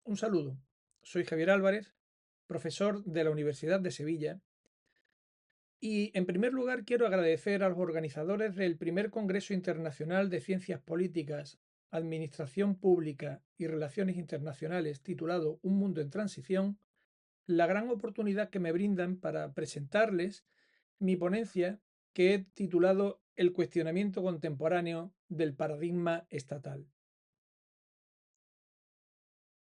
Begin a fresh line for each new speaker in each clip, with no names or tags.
Un saludo. Soy Javier Álvarez, profesor de la Universidad de Sevilla, y en primer lugar quiero agradecer a los organizadores del primer Congreso Internacional de Ciencias Políticas, Administración Pública y Relaciones Internacionales titulado Un Mundo en Transición, la gran oportunidad que me brindan para presentarles mi ponencia que he titulado El cuestionamiento contemporáneo del paradigma estatal.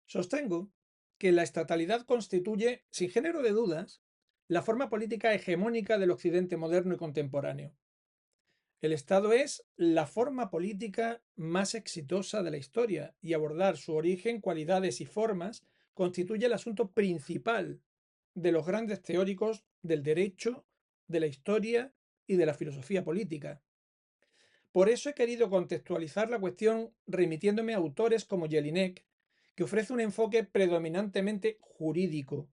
Sostengo que la estatalidad constituye, sin género de dudas, la forma política hegemónica del Occidente moderno y contemporáneo. El Estado es la forma política más exitosa de la historia y abordar su origen, cualidades y formas constituye el asunto principal de los grandes teóricos del derecho, de la historia y de la filosofía política. Por eso he querido contextualizar la cuestión remitiéndome a autores como Jelinek, que ofrece un enfoque predominantemente jurídico,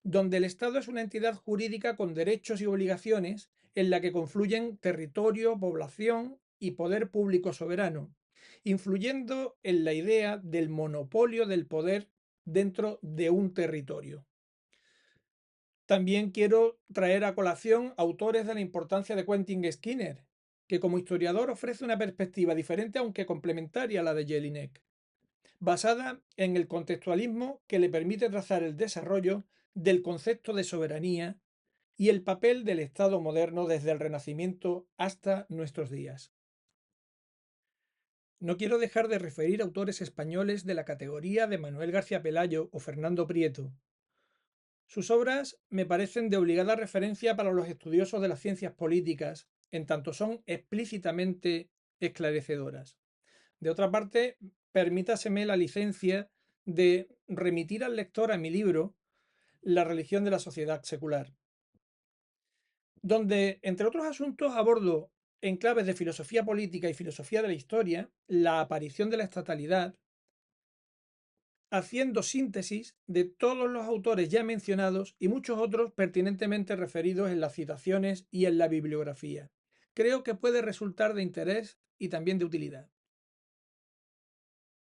donde el Estado es una entidad jurídica con derechos y obligaciones en la que confluyen territorio, población y poder público soberano, influyendo en la idea del monopolio del poder dentro de un territorio. También quiero traer a colación autores de la importancia de Quentin Skinner, que como historiador ofrece una perspectiva diferente aunque complementaria a la de Jelinek, basada en el contextualismo que le permite trazar el desarrollo del concepto de soberanía y el papel del Estado moderno desde el Renacimiento hasta nuestros días. No quiero dejar de referir a autores españoles de la categoría de Manuel García Pelayo o Fernando Prieto. Sus obras me parecen de obligada referencia para los estudiosos de las ciencias políticas, en tanto son explícitamente esclarecedoras. De otra parte, permítaseme la licencia de remitir al lector a mi libro La religión de la sociedad secular, donde, entre otros asuntos, abordo en claves de filosofía política y filosofía de la historia la aparición de la estatalidad, haciendo síntesis de todos los autores ya mencionados y muchos otros pertinentemente referidos en las citaciones y en la bibliografía. Creo que puede resultar de interés y también de utilidad.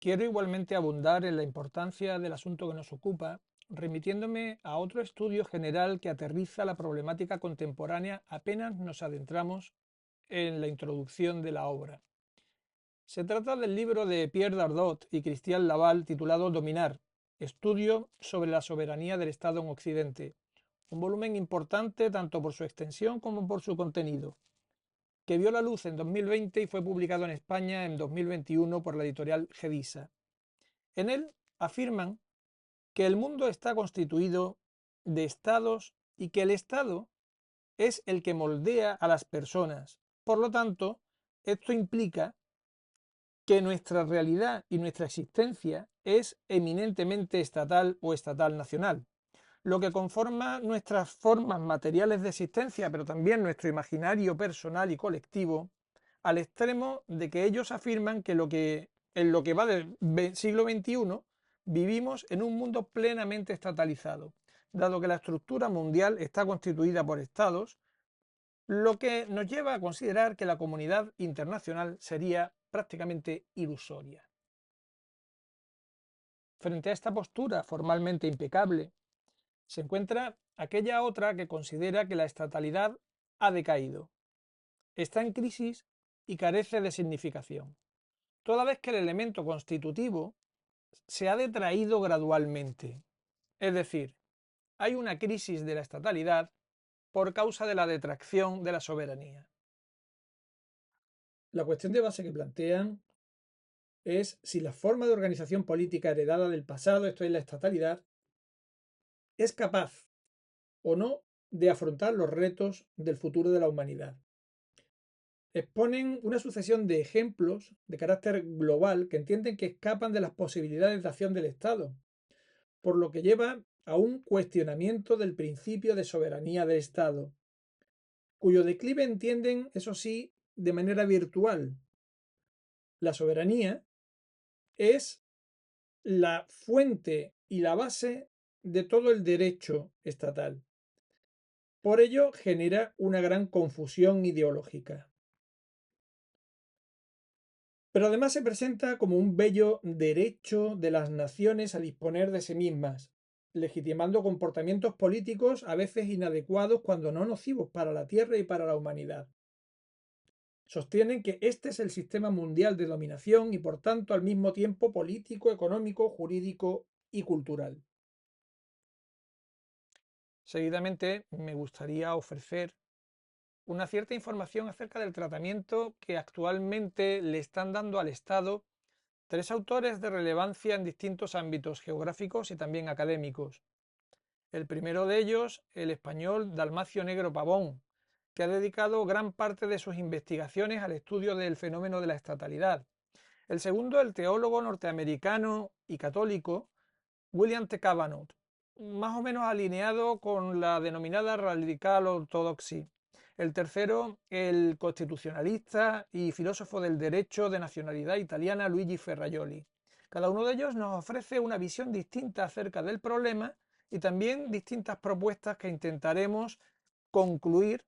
Quiero igualmente abundar en la importancia del asunto que nos ocupa, remitiéndome a otro estudio general que aterriza la problemática contemporánea apenas nos adentramos en la introducción de la obra. Se trata del libro de Pierre Dardot y Christian Laval titulado Dominar, estudio sobre la soberanía del Estado en Occidente, un volumen importante tanto por su extensión como por su contenido, que vio la luz en 2020 y fue publicado en España en 2021 por la editorial Gedisa. En él afirman que el mundo está constituido de estados y que el Estado es el que moldea a las personas. Por lo tanto, esto implica que nuestra realidad y nuestra existencia es eminentemente estatal o estatal nacional, lo que conforma nuestras formas materiales de existencia, pero también nuestro imaginario personal y colectivo, al extremo de que ellos afirman que en lo que va del siglo XXI vivimos en un mundo plenamente estatalizado, dado que la estructura mundial está constituida por estados, lo que nos lleva a considerar que la comunidad internacional sería prácticamente ilusoria. Frente a esta postura formalmente impecable, se encuentra aquella otra que considera que la estatalidad ha decaído, está en crisis y carece de significación, toda vez que el elemento constitutivo se ha detraído gradualmente. Es decir, hay una crisis de la estatalidad por causa de la detracción de la soberanía. La cuestión de base que plantean es si la forma de organización política heredada del pasado, esto es la estatalidad, es capaz o no de afrontar los retos del futuro de la humanidad. Exponen una sucesión de ejemplos de carácter global que entienden que escapan de las posibilidades de acción del Estado, por lo que lleva a un cuestionamiento del principio de soberanía del Estado, cuyo declive entienden, eso sí, de manera virtual. La soberanía es la fuente y la base de todo el derecho estatal. Por ello genera una gran confusión ideológica. pero además se presenta como un bello derecho de las naciones a disponer de sí mismas, legitimando comportamientos políticos a veces inadecuados cuando no nocivos para la Tierra y para la humanidad. Sostienen que este es el sistema mundial de dominación y por tanto al mismo tiempo político, económico, jurídico y cultural. Seguidamente me gustaría ofrecer una cierta información acerca del tratamiento que actualmente le están dando al Estado tres autores de relevancia en distintos ámbitos geográficos y también académicos. El primero de ellos, el español Dalmacio Negro Pavón, que ha dedicado gran parte de sus investigaciones al estudio del fenómeno de la estatalidad. El segundo, el teólogo norteamericano y católico William T. Cavanaugh, más o menos alineado con la denominada radical ortodoxia. El tercero, el constitucionalista y filósofo del derecho de nacionalidad italiana Luigi Ferrajoli. Cada uno de ellos nos ofrece una visión distinta acerca del problema y también distintas propuestas que intentaremos concluir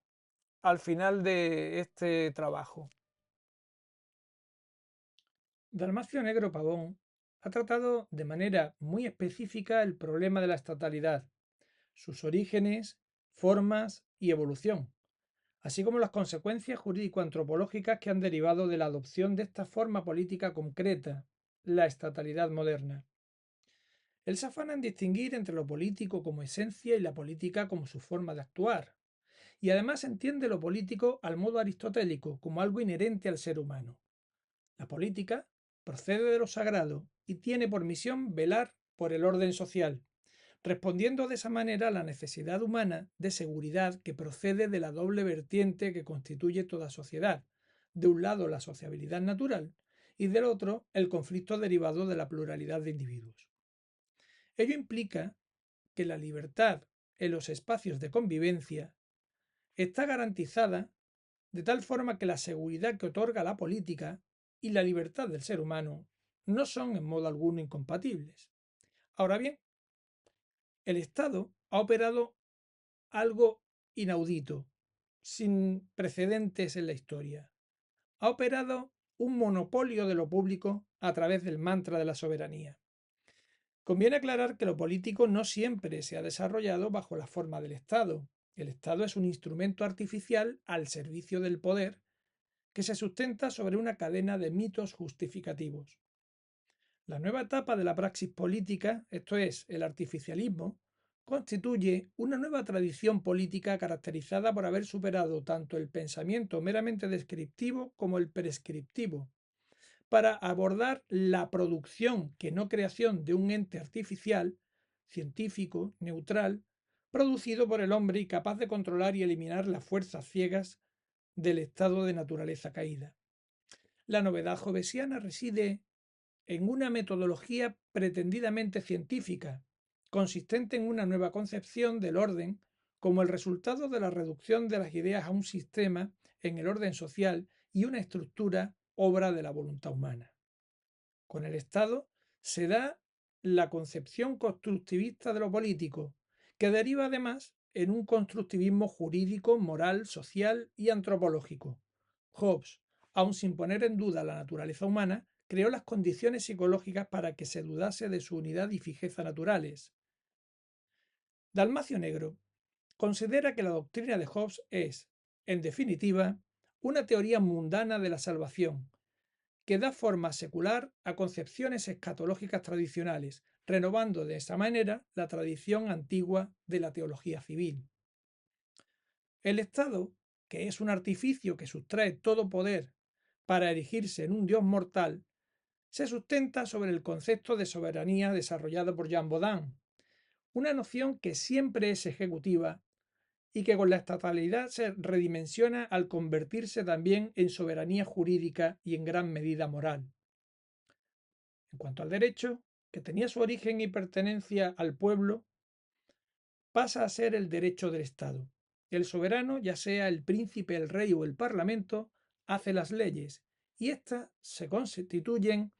al final de este trabajo. Dalmacio Negro Pavón ha tratado de manera muy específica el problema de la estatalidad, sus orígenes, formas y evolución, así como las consecuencias jurídico-antropológicas que han derivado de la adopción de esta forma política concreta, la estatalidad moderna. Él se afana en distinguir entre lo político como esencia y la política como su forma de actuar, y además entiende lo político al modo aristotélico como algo inherente al ser humano. La política procede de lo sagrado y tiene por misión velar por el orden social, respondiendo de esa manera a la necesidad humana de seguridad que procede de la doble vertiente que constituye toda sociedad. De un lado, la sociabilidad natural y del otro, el conflicto derivado de la pluralidad de individuos. Ello implica que la libertad en los espacios de convivencia está garantizada de tal forma que la seguridad que otorga la política y la libertad del ser humano no son en modo alguno incompatibles. Ahora bien, el Estado ha operado algo inaudito, sin precedentes en la historia. Ha operado un monopolio de lo público a través del mantra de la soberanía. Conviene aclarar que lo político no siempre se ha desarrollado bajo la forma del Estado. El Estado es un instrumento artificial al servicio del poder que se sustenta sobre una cadena de mitos justificativos. La nueva etapa de la praxis política, esto es, el artificialismo, constituye una nueva tradición política caracterizada por haber superado tanto el pensamiento meramente descriptivo como el prescriptivo, para abordar la producción, que no creación, de un ente artificial, científico, neutral, producido por el hombre y capaz de controlar y eliminar las fuerzas ciegas del estado de naturaleza caída. La novedad hobbesiana reside en una metodología pretendidamente científica, consistente en una nueva concepción del orden como el resultado de la reducción de las ideas a un sistema en el orden social y una estructura obra de la voluntad humana. Con el Estado se da la concepción constructivista de lo político, que deriva además en un constructivismo jurídico, moral, social y antropológico. Hobbes, aun sin poner en duda la naturaleza humana, creó las condiciones psicológicas para que se dudase de su unidad y fijeza naturales. Dalmacio Negro considera que la doctrina de Hobbes es, en definitiva, una teoría mundana de la salvación, que da forma secular a concepciones escatológicas tradicionales, renovando de esa manera la tradición antigua de la teología civil. El Estado, que es un artificio que sustrae todo poder para erigirse en un Dios mortal, se sustenta sobre el concepto de soberanía desarrollado por Jean Baudin, una noción que siempre es ejecutiva y que con la estatalidad se redimensiona al convertirse también en soberanía jurídica y en gran medida moral. En cuanto al derecho, que tenía su origen y pertenencia al pueblo, pasa a ser el derecho del Estado. El soberano, ya sea el príncipe, el rey o el parlamento, hace las leyes y éstas se constituyen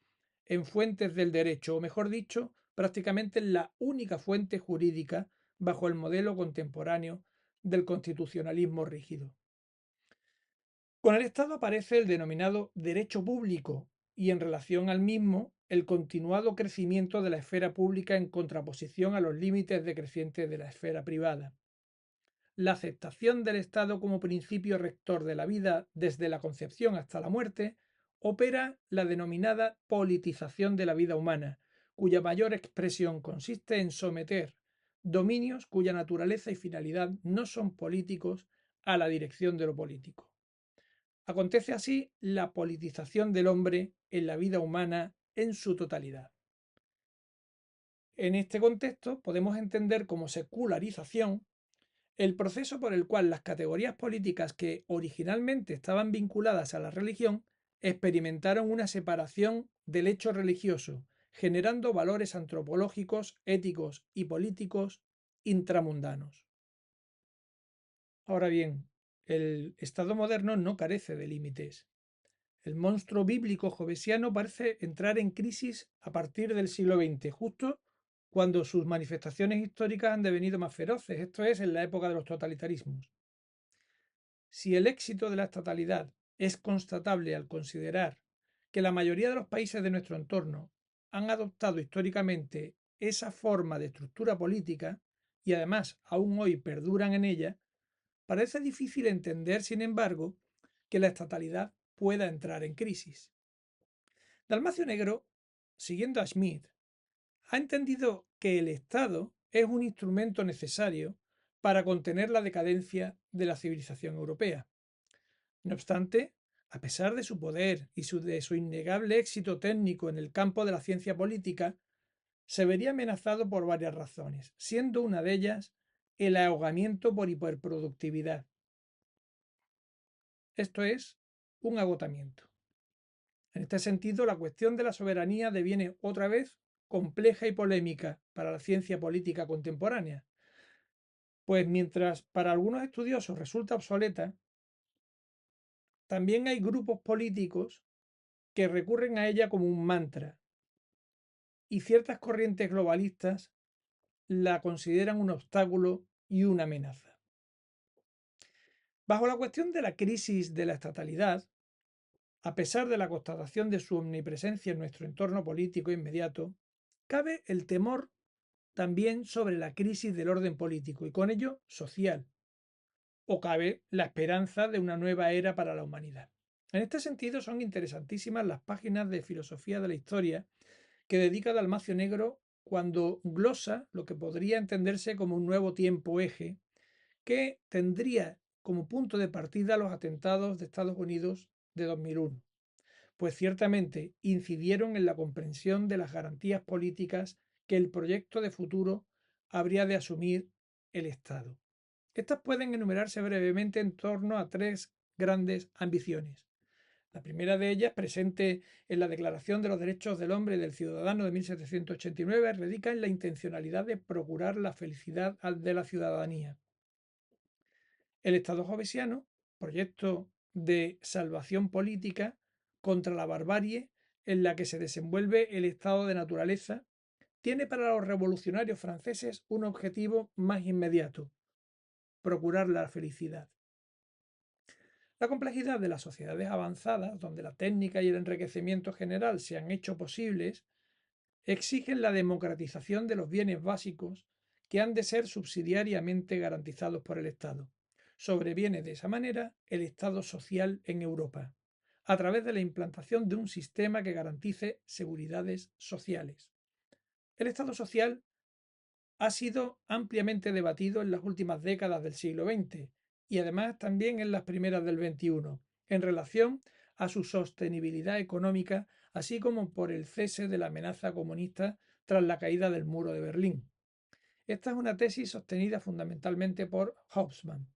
en fuentes del derecho, o mejor dicho, prácticamente la única fuente jurídica bajo el modelo contemporáneo del constitucionalismo rígido. Con el Estado aparece el denominado derecho público, y en relación al mismo, el continuado crecimiento de la esfera pública en contraposición a los límites decrecientes de la esfera privada. La aceptación del Estado como principio rector de la vida desde la concepción hasta la muerte opera la denominada politización de la vida humana, cuya mayor expresión consiste en someter dominios cuya naturaleza y finalidad no son políticos a la dirección de lo político. Acontece así la politización del hombre en la vida humana en su totalidad. En este contexto podemos entender como secularización el proceso por el cual las categorías políticas que originalmente estaban vinculadas a la religión experimentaron una separación del hecho religioso, generando valores antropológicos, éticos y políticos intramundanos. Ahora bien, el Estado moderno no carece de límites. El monstruo bíblico jovesiano parece entrar en crisis a partir del siglo XX, justo cuando sus manifestaciones históricas han devenido más feroces, esto es, en la época de los totalitarismos. Si el éxito de la estatalidad es constatable al considerar que la mayoría de los países de nuestro entorno han adoptado históricamente esa forma de estructura política y además aún hoy perduran en ella, parece difícil entender, sin embargo, que la estatalidad pueda entrar en crisis. Dalmacio Negro, siguiendo a Schmidt, ha entendido que el Estado es un instrumento necesario para contener la decadencia de la civilización europea. No obstante, a pesar de su poder y de su innegable éxito técnico en el campo de la ciencia política, se vería amenazado por varias razones, siendo una de ellas el ahogamiento por hiperproductividad. Esto es, un agotamiento. En este sentido, la cuestión de la soberanía deviene otra vez compleja y polémica para la ciencia política contemporánea, pues mientras para algunos estudiosos resulta obsoleta, también hay grupos políticos que recurren a ella como un mantra, y ciertas corrientes globalistas la consideran un obstáculo y una amenaza. Bajo la cuestión de la crisis de la estatalidad, a pesar de la constatación de su omnipresencia en nuestro entorno político inmediato, cabe el temor también sobre la crisis del orden político y con ello social, o cabe la esperanza de una nueva era para la humanidad. En este sentido son interesantísimas las páginas de filosofía de la historia que dedica Dalmacio Negro cuando glosa lo que podría entenderse como un nuevo tiempo eje que tendría como punto de partida los atentados de Estados Unidos de 2001, pues ciertamente incidieron en la comprensión de las garantías políticas que el proyecto de futuro habría de asumir el Estado. Estas pueden enumerarse brevemente en torno a tres grandes ambiciones. La primera de ellas, presente en la Declaración de los Derechos del Hombre y del Ciudadano de 1789, radica en la intencionalidad de procurar la felicidad de la ciudadanía. El Estado jovesiano, proyecto de salvación política contra la barbarie en la que se desenvuelve el estado de naturaleza, tiene para los revolucionarios franceses un objetivo más inmediato: procurar la felicidad. La complejidad de las sociedades avanzadas, donde la técnica y el enriquecimiento general se han hecho posibles, exigen la democratización de los bienes básicos que han de ser subsidiariamente garantizados por el Estado. Sobreviene de esa manera el Estado social en Europa, a través de la implantación de un sistema que garantice seguridades sociales. El Estado social ha sido ampliamente debatido en las últimas décadas del siglo XX y además también en las primeras del XXI, en relación a su sostenibilidad económica, así como por el cese de la amenaza comunista tras la caída del muro de Berlín. Esta es una tesis sostenida fundamentalmente por Hobsbawm.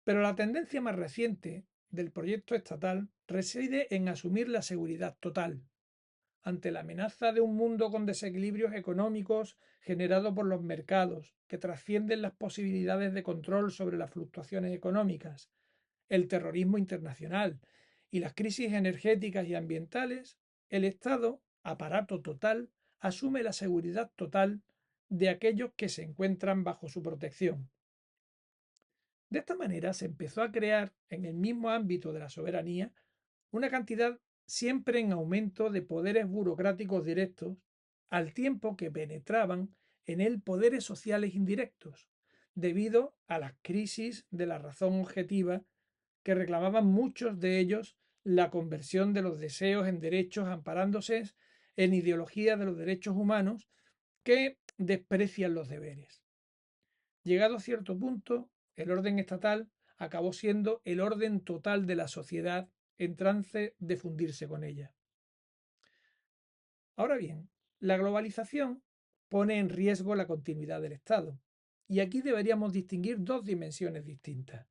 Pero la tendencia más reciente del proyecto estatal reside en asumir la seguridad total, ante la amenaza de un mundo con desequilibrios económicos generados por los mercados, que trascienden las posibilidades de control sobre las fluctuaciones económicas, el terrorismo internacional y las crisis energéticas y ambientales, el Estado, aparato total, asume la seguridad total de aquellos que se encuentran bajo su protección. De esta manera se empezó a crear en el mismo ámbito de la soberanía una cantidad siempre en aumento de poderes burocráticos directos, al tiempo que penetraban en él poderes sociales indirectos, debido a las crisis de la razón objetiva que reclamaban muchos de ellos la conversión de los deseos en derechos amparándose en ideologías de los derechos humanos que desprecian los deberes. Llegado a cierto punto, el orden estatal acabó siendo el orden total de la sociedad en trance de fundirse con ella. Ahora bien, la globalización pone en riesgo la continuidad del Estado, y aquí deberíamos distinguir dos dimensiones distintas.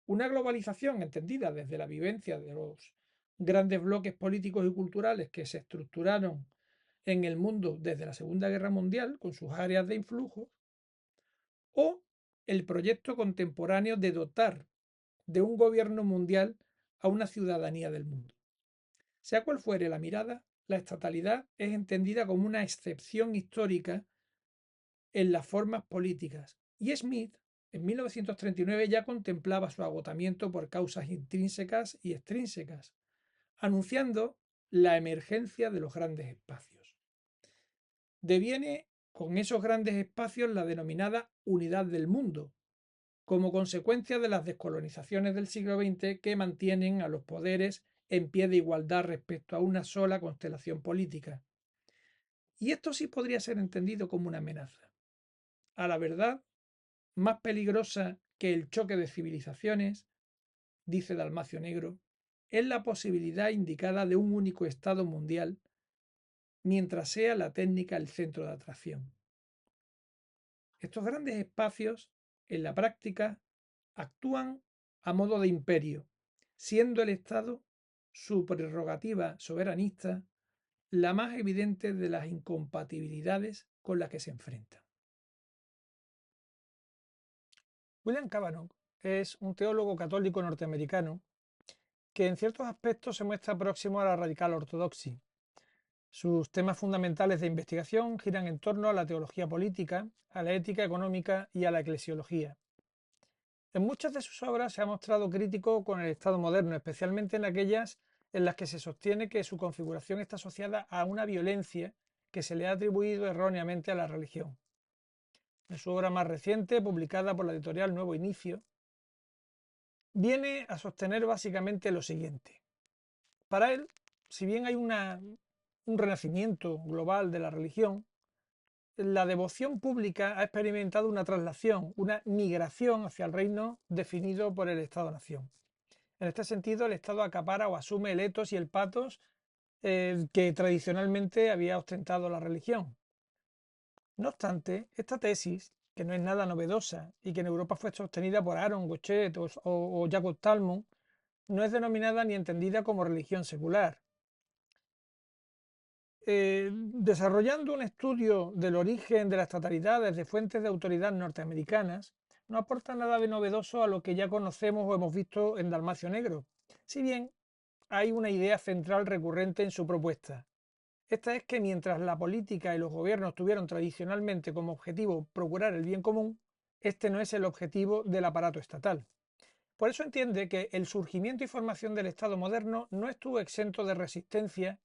Una globalización entendida desde la vivencia de los grandes bloques políticos y culturales que se estructuraron en el mundo desde la Segunda Guerra Mundial, con sus áreas de influjo, o el proyecto contemporáneo de dotar de un gobierno mundial a una ciudadanía del mundo. Sea cual fuere la mirada, la estatalidad es entendida como una excepción histórica en las formas políticas, y Smith en 1939 ya contemplaba su agotamiento por causas intrínsecas y extrínsecas, anunciando la emergencia de los grandes espacios. Deviene con esos grandes espacios la denominada unidad del mundo, como consecuencia de las descolonizaciones del siglo XX que mantienen a los poderes en pie de igualdad respecto a una sola constelación política. Y esto sí podría ser entendido como una amenaza. A la verdad, más peligrosa que el choque de civilizaciones, dice Dalmacio Negro, es la posibilidad indicada de un único Estado mundial, mientras sea la técnica el centro de atracción. Estos grandes espacios, en la práctica, actúan a modo de imperio, siendo el Estado su prerrogativa soberanista la más evidente de las incompatibilidades con las que se enfrentan. William Cavanaugh es un teólogo católico norteamericano que en ciertos aspectos se muestra próximo a la radical ortodoxia. Sus temas fundamentales de investigación giran en torno a la teología política, a la ética económica y a la eclesiología. En muchas de sus obras se ha mostrado crítico con el Estado moderno, especialmente en aquellas en las que se sostiene que su configuración está asociada a una violencia que se le ha atribuido erróneamente a la religión. En su obra más reciente, publicada por la editorial Nuevo Inicio, viene a sostener básicamente lo siguiente. Para él, si bien hay un renacimiento global de la religión, la devoción pública ha experimentado una traslación, una migración hacia el reino definido por el Estado-nación. En este sentido, el Estado acapara o asume el etos y el patos que tradicionalmente había ostentado la religión. No obstante, esta tesis, que no es nada novedosa y que en Europa fue sostenida por Aaron Gochet o Jacob Talmont, no es denominada ni entendida como religión secular. Desarrollando un estudio del origen de la estatalidad desde fuentes de autoridad norteamericanas, no aporta nada de novedoso a lo que ya conocemos o hemos visto en Dalmacio Negro, si bien hay una idea central recurrente en su propuesta. Esta es que mientras la política y los gobiernos tuvieron tradicionalmente como objetivo procurar el bien común, este no es el objetivo del aparato estatal. Por eso entiende que el surgimiento y formación del Estado moderno no estuvo exento de resistencia,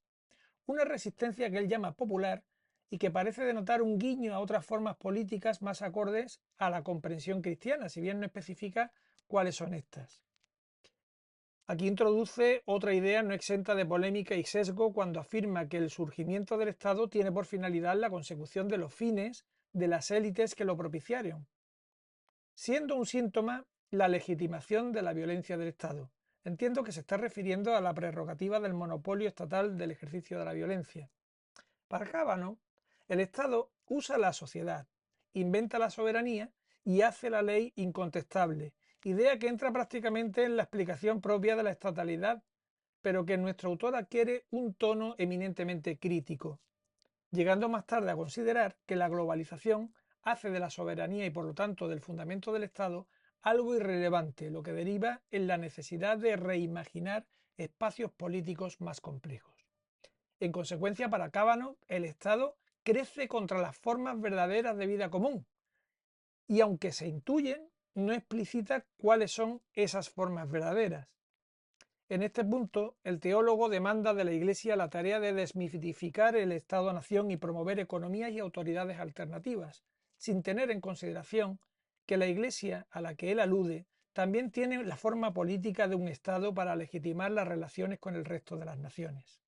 una resistencia que él llama popular y que parece denotar un guiño a otras formas políticas más acordes a la comprensión cristiana, si bien no especifica cuáles son estas. Aquí introduce otra idea no exenta de polémica y sesgo cuando afirma que el surgimiento del Estado tiene por finalidad la consecución de los fines de las élites que lo propiciaron, siendo un síntoma la legitimación de la violencia del Estado. Entiendo que se está refiriendo a la prerrogativa del monopolio estatal del ejercicio de la violencia. Para Cábano, el Estado usa la sociedad, inventa la soberanía y hace la ley incontestable, idea que entra prácticamente en la explicación propia de la estatalidad, pero que nuestro autor adquiere un tono eminentemente crítico, llegando más tarde a considerar que la globalización hace de la soberanía y por lo tanto del fundamento del Estado algo irrelevante, lo que deriva en la necesidad de reimaginar espacios políticos más complejos. En consecuencia, para Cábano, el Estado crece contra las formas verdaderas de vida común y aunque se intuyen, no explicita cuáles son esas formas verdaderas. En este punto, el teólogo demanda de la Iglesia la tarea de desmitificar el Estado-nación y promover economías y autoridades alternativas, sin tener en consideración que la Iglesia a la que él alude también tiene la forma política de un Estado para legitimar las relaciones con el resto de las naciones.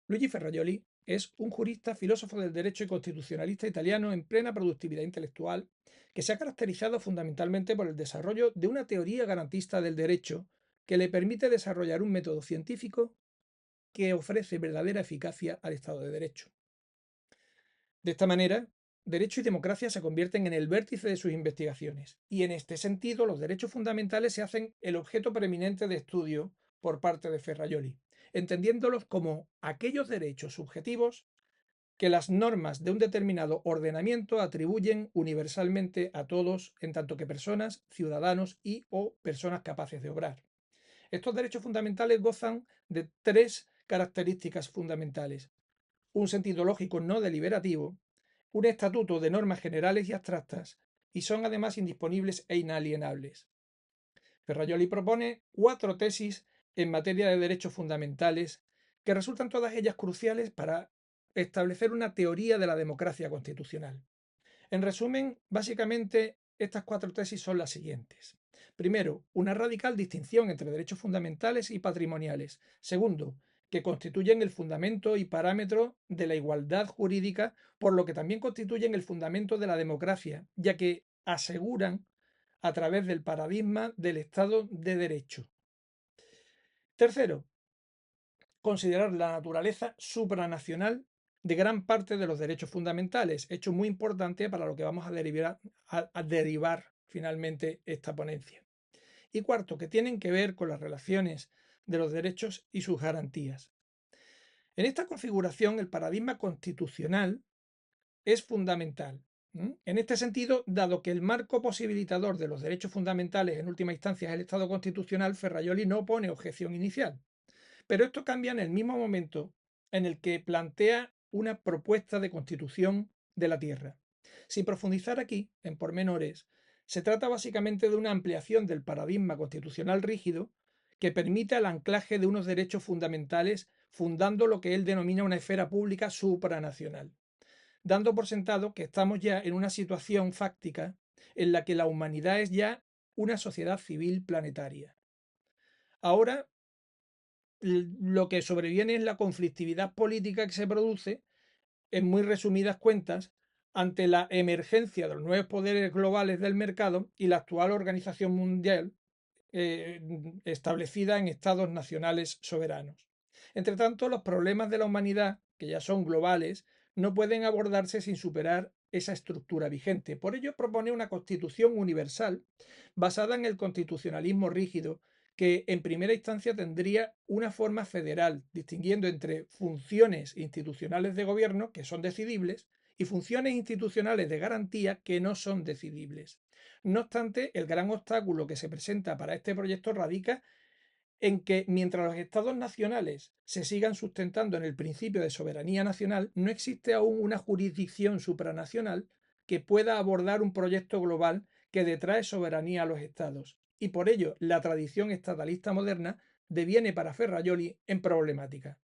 Luigi Ferrajoli es un jurista, filósofo del derecho y constitucionalista italiano en plena productividad intelectual, que se ha caracterizado fundamentalmente por el desarrollo de una teoría garantista del derecho que le permite desarrollar un método científico que ofrece verdadera eficacia al Estado de Derecho. De esta manera, derecho y democracia se convierten en el vértice de sus investigaciones, y en este sentido los derechos fundamentales se hacen el objeto preeminente de estudio por parte de Ferrajoli, entendiéndolos como aquellos derechos subjetivos que las normas de un determinado ordenamiento atribuyen universalmente a todos, en tanto que personas, ciudadanos y o personas capaces de obrar. Estos derechos fundamentales gozan de tres características fundamentales: un sentido lógico no deliberativo, un estatuto de normas generales y abstractas, y son además indisponibles e inalienables. Ferrajoli propone 4 tesis en materia de derechos fundamentales que resultan todas ellas cruciales para establecer una teoría de la democracia constitucional. En resumen, básicamente estas 4 tesis son las siguientes. Primero, una radical distinción entre derechos fundamentales y patrimoniales. Segundo, que constituyen el fundamento y parámetro de la igualdad jurídica, por lo que también constituyen el fundamento de la democracia, ya que aseguran a través del paradigma del Estado de Derecho. Tercero, considerar la naturaleza supranacional de gran parte de los derechos fundamentales, hecho muy importante para lo que vamos a derivar finalmente esta ponencia. Y cuarto, que tienen que ver con las relaciones de los derechos y sus garantías. En esta configuración, el paradigma constitucional es fundamental. En este sentido, dado que el marco posibilitador de los derechos fundamentales en última instancia es el Estado constitucional, Ferrajoli no pone objeción inicial. Pero esto cambia en el mismo momento en el que plantea una propuesta de constitución de la Tierra. Sin profundizar aquí en pormenores, se trata básicamente de una ampliación del paradigma constitucional rígido que permite el anclaje de unos derechos fundamentales fundando lo que él denomina una esfera pública supranacional, dando por sentado que estamos ya en una situación fáctica en la que la humanidad es ya una sociedad civil planetaria. Ahora lo que sobreviene es la conflictividad política que se produce, en muy resumidas cuentas, ante la emergencia de los nuevos poderes globales del mercado y la actual organización mundial establecida en estados nacionales soberanos. Entre tanto, los problemas de la humanidad, que ya son globales, no pueden abordarse sin superar esa estructura vigente. Por ello, propone una constitución universal basada en el constitucionalismo rígido, que en primera instancia tendría una forma federal, distinguiendo entre funciones institucionales de gobierno, que son decidibles, y funciones institucionales de garantía, que no son decidibles. No obstante, el gran obstáculo que se presenta para este proyecto radica en que mientras los estados nacionales se sigan sustentando en el principio de soberanía nacional, no existe aún una jurisdicción supranacional que pueda abordar un proyecto global que detrae soberanía a los estados. Y por ello, la tradición estatalista moderna deviene para Ferrajoli en problemática.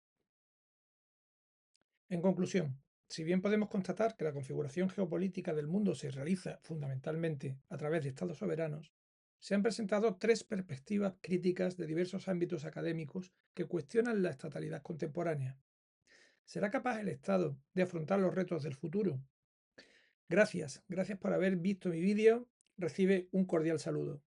En conclusión, si bien podemos constatar que la configuración geopolítica del mundo se realiza fundamentalmente a través de estados soberanos, se han presentado 3 perspectivas críticas de diversos ámbitos académicos que cuestionan la estatalidad contemporánea. ¿Será capaz el Estado de afrontar los retos del futuro? Gracias por haber visto mi vídeo. Recibe un cordial saludo.